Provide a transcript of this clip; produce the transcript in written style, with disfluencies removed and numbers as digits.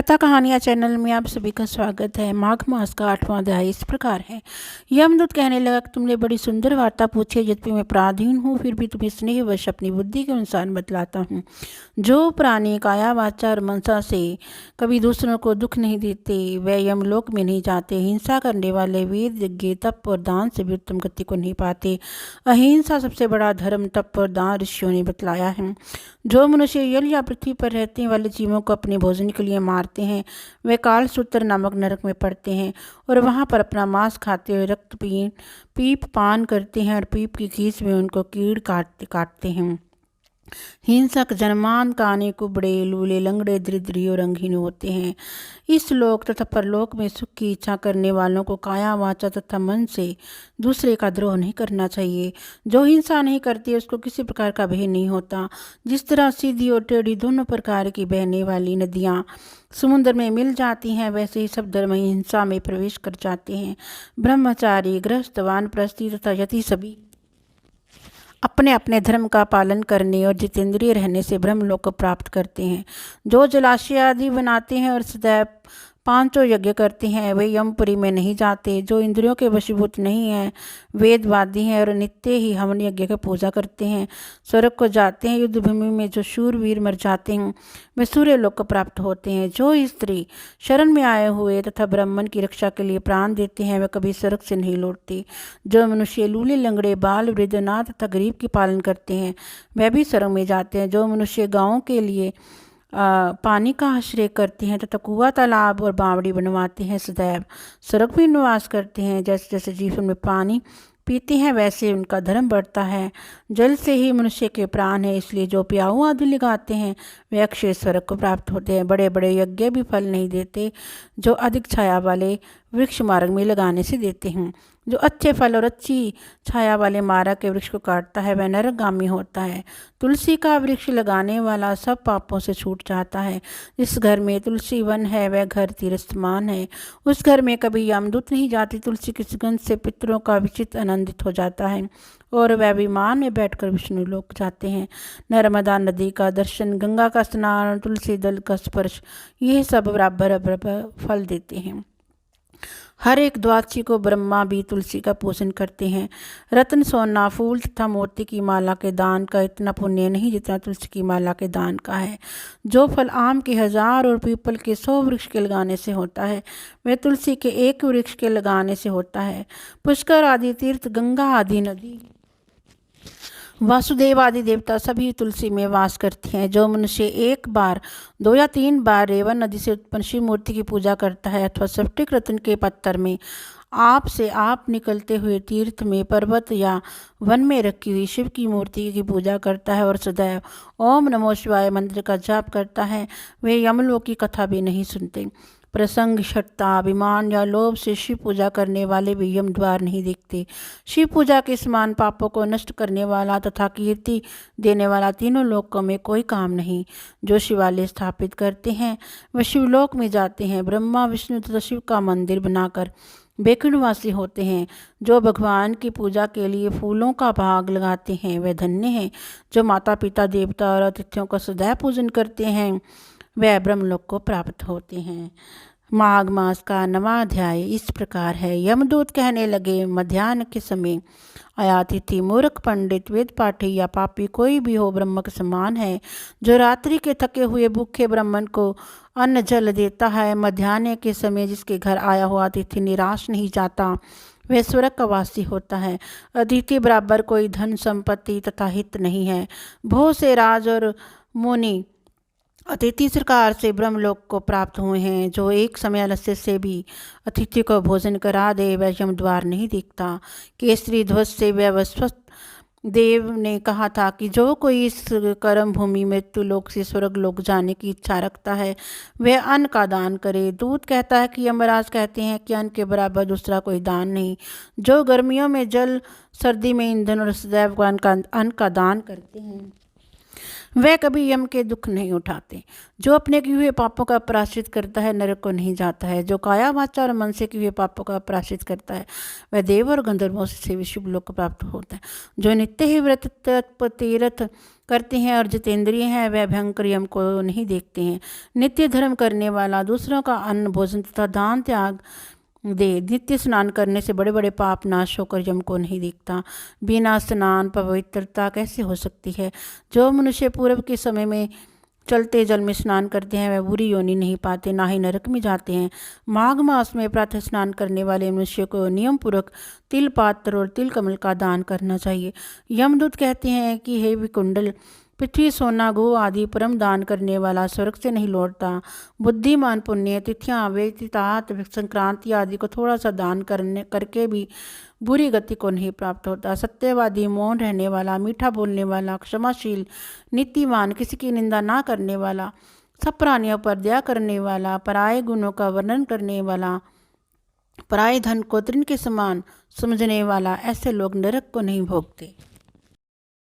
कथा कहानियाँ चैनल में आप सभी का स्वागत है। माघ मास का 8वां अध्याय इस प्रकार है। यमदूत कहने लगा कि तुमने बड़ी सुंदर वार्ता पूछी है। यद्यपि मैं पराधीन हूँ, फिर भी तुम्हें स्नेहवश अपनी बुद्धि के अनुसार बतलाता हूँ। जो प्राणी काया वाचा और मनसा से कभी दूसरों को दुख नहीं देते, वे यमलोक में नहीं जाते। हिंसा करने वाले वीर यज्ञ, तप और दान से भी उत्तम गति को नहीं पाते। अहिंसा सबसे बड़ा धर्म, तप और दान ऋषियों ने बतलाया है। जो मनुष्य यल या पृथ्वी पर रहने वाले जीवों को अपने भोजन के लिए मारते हैं, वे कालसूत्र नामक नरक में पड़ते हैं और वहाँ पर अपना मांस खाते हुए रक्त पीप पान करते हैं और पीप की खींच में उनको कीड़ काटते हैं। हिंसक जनमान काने कुबड़े, लूले, लंगड़े, दरिद्री और अंगहीन होते हैं। इस लोक तथा परलोक में सुख की इच्छा करने वालों को काया वाचा तथा मन से दूसरे का द्रोह नहीं करना चाहिए। जो हिंसा नहीं करती उसको किसी प्रकार का भय नहीं होता। जिस तरह सीधी और टेढ़ी दोनों प्रकार की बहने वाली नदियाँ समुद्र में मिल जाती हैं, वैसे ही सब धर्म हिंसा में प्रवेश कर जाते हैं। ब्रह्मचारी, गृहस्थ, वानप्रस्थी तथा यति सभी अपने अपने धर्म का पालन करने और जितेंद्रिय रहने से ब्रह्मलोक को प्राप्त करते हैं। जो जलाशय आदि बनाते हैं और सदैव पांचों यज्ञ करते हैं, वे यमपुरी में नहीं जाते। जो इंद्रियों के वशीभूत नहीं हैं, वेदवादी हैं और नित्य ही हवन यज्ञ की पूजा करते हैं, स्वर्ग को जाते हैं। युद्ध भूमि में जो शूरवीर मर जाते हैं, वे सूर्य लोक को प्राप्त होते हैं। जो स्त्री शरण में आए हुए तथा ब्राह्मण की रक्षा के लिए प्राण देते हैं, वे कभी स्वर्ग से नहीं लौटते। जो मनुष्य लूले, लंगड़े, बाल, वृद्ध, अनाथ तथा गरीब की पालन करते हैं, वे भी स्वर्ग में जाते हैं। जो मनुष्य गाँव के लिए पानी का आश्रय करते हैं तथा कुआं, तालाब और बावड़ी बनवाते हैं, सदैव स्वर्ग में निवास करते हैं। जैसे जैसे जीवन में पानी पीते हैं, वैसे उनका धर्म बढ़ता है। जल से ही मनुष्य के प्राण है, इसलिए जो प्याऊ आदि लगाते हैं, वे अक्षय स्वर्ग को प्राप्त होते हैं। बड़े बड़े यज्ञ भी फल नहीं देते, जो अधिक छाया वाले वृक्ष मार्ग में लगाने से देते हैं। जो अच्छे फल और अच्छी छाया वाले मार्ग के वृक्ष को काटता है, वह नरकगामी होता है। तुलसी का वृक्ष लगाने वाला सब पापों से छूट जाता है। जिस घर में तुलसी वन है, वह घर तीर्थमान है। उस घर में कभी यमदूत नहीं जाती। तुलसी की सुगंध से पितरों का विचित्र आनंदित हो जाता है और वह विमान में बैठकर विष्णु लोक जाते हैं। नर्मदा नदी का दर्शन, गंगा का स्नान, तुलसी दल का स्पर्श, ये सब बराबर बराबर फल देते हैं। हर एक द्वादशी को ब्रह्मा भी तुलसी का पूजन करते हैं। रत्न, सोना, फूल तथा मोती की माला के दान का इतना पुण्य नहीं जितना तुलसी की माला के दान का है। जो फल आम के 1000 और पीपल के 100 वृक्ष के लगाने से होता है, वह तुलसी के एक वृक्ष के लगाने से होता है। पुष्कर आदि तीर्थ, गंगा आदि नदी, वासुदेव आदि देवता सभी तुलसी में वास करते हैं। जो मनुष्य एक बार, 2 या 3 बार रेवन नदी से उत्पन्न शिव मूर्ति की पूजा करता है अथवा स्फटिक रत्न के पत्थर में आप से आप निकलते हुए तीर्थ में, पर्वत या वन में रखी हुई शिव की मूर्ति की पूजा करता है और सदैव ओम नमो शिवाय मंत्र का जाप करता है, वे यमलोक की कथा भी नहीं सुनते। प्रसंग, शठता, अभिमान या लोभ से शिव पूजा करने वाले भी यम द्वार नहीं देखते। शिव पूजा के समान पापों को नष्ट करने वाला तथा कीर्ति देने वाला तीनों लोकों में कोई काम नहीं। जो शिवालय स्थापित करते हैं, वह शिवलोक में जाते हैं। ब्रह्मा, विष्णु तथा शिव का मंदिर बनाकर बेकुंठवासी होते हैं। जो भगवान की पूजा के लिए फूलों का भाग लगाते हैं, वे धन्य हैं। जो माता पिता, देवता और अतिथियों का सदैव पूजन करते हैं, वह ब्रह्मलोक को प्राप्त होते हैं। माघ मास का 9वां अध्याय इस प्रकार है। यमदूत कहने लगे, मध्याह्न के समय आया तिथि, मूर्ख, पंडित, वेद पाठी या पापी कोई भी हो, ब्रह्म के समान है। जो रात्रि के थके हुए भूखे ब्राह्मण को अन्न जल देता है, मध्याह्न के समय जिसके घर आया हुआ अतिथि निराश नहीं जाता, वह स्वर्ग का वासी होता है। अतिथि बराबर कोई धन संपत्ति तथा हित नहीं है। बहुत से राज और मुनि अतिथि सरकार से ब्रह्मलोक को प्राप्त हुए हैं। जो एक समय आलस्य से भी अतिथि को भोजन करा दे, वह यम द्वार नहीं देखता। केसरी ध्वज से व्यवस्थ देव ने कहा था कि जो कोई इस कर्म भूमि मृत्यु लोक से स्वर्ग लोक जाने की इच्छा रखता है, वह अन्न का दान करे। दूत कहता है कि यमराज कहते हैं कि अन्न के बराबर दूसरा कोई दान नहीं। जो गर्मियों में जल, सर्दी में ईंधन और सदैव अन्न का दान करते हैं, वह कभी यम के दुख नहीं उठाते। जो अपने किए हुए पापों का प्रायश्चित करता है नरक को नहीं जाता है। जो काया वाचा और मन से किए हुए पापों का प्रायश्चित करता है वह देव और गंधर्वों से भी शुभ लोक को प्राप्त होता है। जो नित्य ही व्रत तप तीर्थ करते हैं और जितेंद्रिय हैं वह भयंकर यम को नहीं देखते हैं। नित्य धर्म करने वाला दूसरों का अन्न भोजन तथा दान त्याग दे नित्य स्नान करने से बड़े बड़े पाप नाश होकर यम को नहीं दिखता। बिना स्नान पवित्रता कैसे हो सकती है। जो मनुष्य पूर्व के समय में चलते जल में स्नान करते हैं वह बुरी योनि नहीं पाते, ना ही नरक में जाते हैं। माघ मास में प्रातः स्नान करने वाले मनुष्य को नियम पूर्वक तिल पात्र और तिल कमल का दान करना चाहिए। यमदूत कहते हैं कि हे विकुंडल, पृथ्वी सोना गो आदि परम दान करने वाला स्वर्ग से नहीं लौटता। बुद्धिमान पुण्य तिथियां व्यतीतात संक्रांति आदि को थोड़ा सा दान करके भी बुरी गति को नहीं प्राप्त होता। सत्यवादी, मौन रहने वाला, मीठा बोलने वाला, क्षमाशील, नीतिमान, किसी की निंदा ना करने वाला, सब प्राणियों पर दया करने वाला, पराये गुणों का वर्णन करने वाला, पराये धन को तृण के समान समझने वाला, ऐसे लोग नरक को नहीं भोगते।